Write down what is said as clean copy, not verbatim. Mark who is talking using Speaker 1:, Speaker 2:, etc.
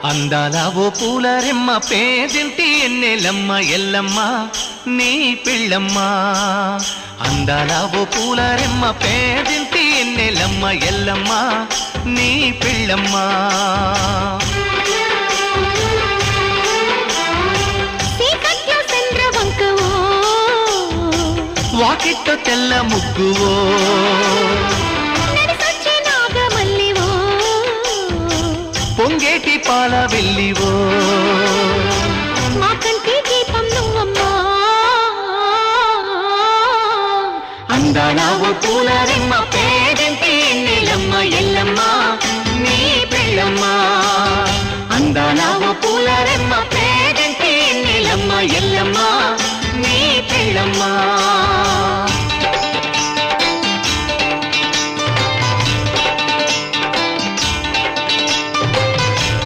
Speaker 1: అందాల ఓ పూలరెమ్మ పేదింటి ఎన్నెలమ్మ ఎల్లమ్మ నీ పిళ్ళమ్మ అందాల ఓ పూలరెమ్మ పేదింటి ఎన్నెలమ్మ ఎల్లమ్మ నీ పిళ్ళమ్మ వాకిట్ట తెల్ల ముగ్గువో పొంగేటి పాల వెళ్ళివో
Speaker 2: మా కంటి దీపం నువ్వమ్మా
Speaker 1: అందాల ఓ పూలరెమ్మ పేదింటి ఎన్నెలమ్మ ఎల్లమ్మ నీ పిళ్ళమ్మ